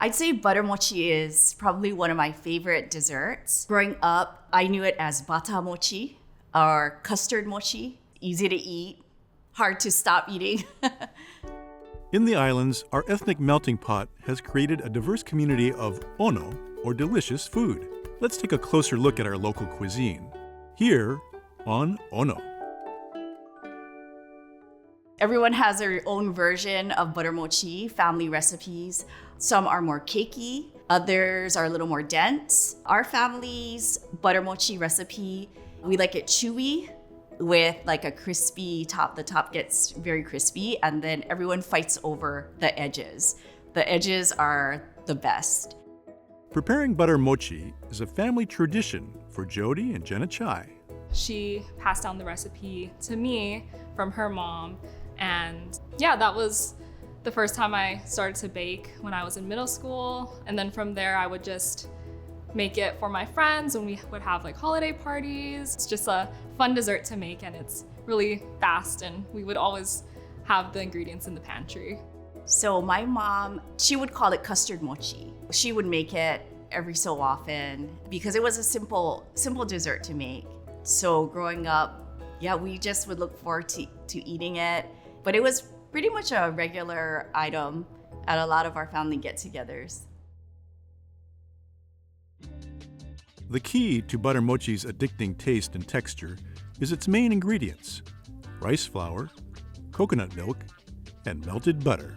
I'd say butter mochi is probably one of my favorite desserts. Growing up, I knew it as bata mochi or custard mochi. Easy to eat, hard to stop eating. In the islands, our ethnic melting pot has created a diverse community of ʻONO, or delicious food. Let's take a closer look at our local cuisine, here on ʻONO. Everyone has their own version of butter mochi, family recipes. Some are more cakey, others are a little more dense. Our family's butter mochi recipe, we like it chewy with like a crispy top. The top gets very crispy and then everyone fights over the edges. The edges are the best. Preparing butter mochi is a family tradition for Jodi and Jenna Chai. She passed down the recipe to me from her mom. And yeah, that was the first time I started to bake when I was in middle school. And then from there, I would just make it for my friends when we would have like holiday parties. It's just a fun dessert to make and it's really fast and we would always have the ingredients in the pantry. So my mom, she would call it custard mochi. She would make it every so often because it was a simple dessert to make. So growing up, yeah, we just would look forward to eating it. But it was pretty much a regular item at a lot of our family get-togethers. The key to butter mochi's addicting taste and texture is its main ingredients: rice flour, coconut milk, and melted butter.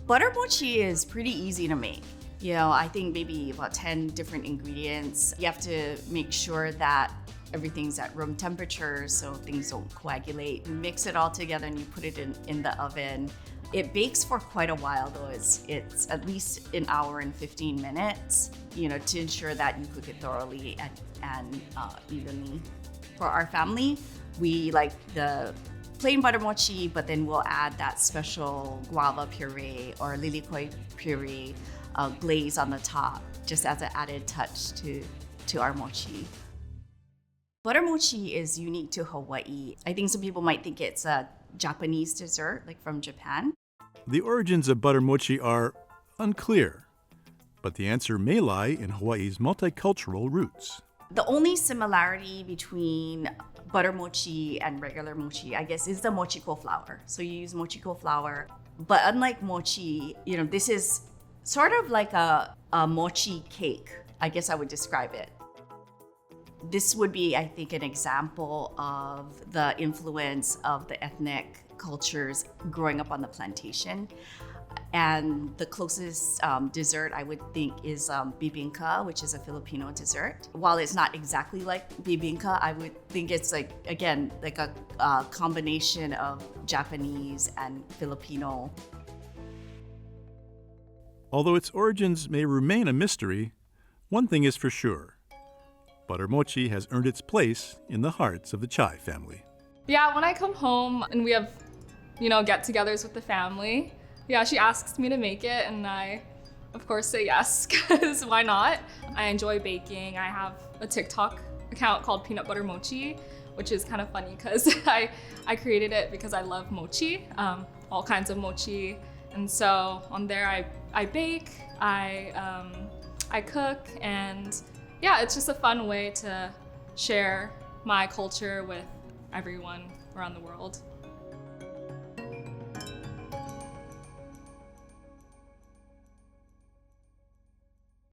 Butter mochi is pretty easy to make. You know, I think maybe about 10 different ingredients. You have to make sure that everything's at room temperature so things don't coagulate. You mix it all together and you put it in the oven. It bakes for quite a while though. It's at least an hour and 15 minutes, you know, to ensure that you cook it thoroughly and evenly. For our family, we like the plain butter mochi, but then we'll add that special guava puree or lilikoi puree glaze on the top, just as an added touch to our mochi. Butter mochi is unique to Hawaii. I think some people might think it's a Japanese dessert, like from Japan. The origins of butter mochi are unclear, but the answer may lie in Hawaii's multicultural roots. The only similarity between butter mochi and regular mochi, I guess, is the mochiko flour. So you use mochiko flour, but unlike mochi, you know, this is sort of like a mochi cake. I guess I would describe it. This would be, I think, an example of the influence of the ethnic cultures growing up on the plantation. And the closest dessert I would think is bibingka, which is a Filipino dessert. While it's not exactly like bibingka, I would think it's like, again, like a combination of Japanese and Filipino. Although its origins may remain a mystery, one thing is for sure: butter mochi has earned its place in the hearts of the Chai family. Yeah, when I come home and we have, you know, get-togethers with the family, yeah, she asks me to make it and I, of course, say yes, because why not? I enjoy baking. I have a TikTok account called Peanut Butter Mochi, which is kind of funny because I created it because I love mochi, all kinds of mochi. And so on there I bake, I cook, and yeah, it's just a fun way to share my culture with everyone around the world.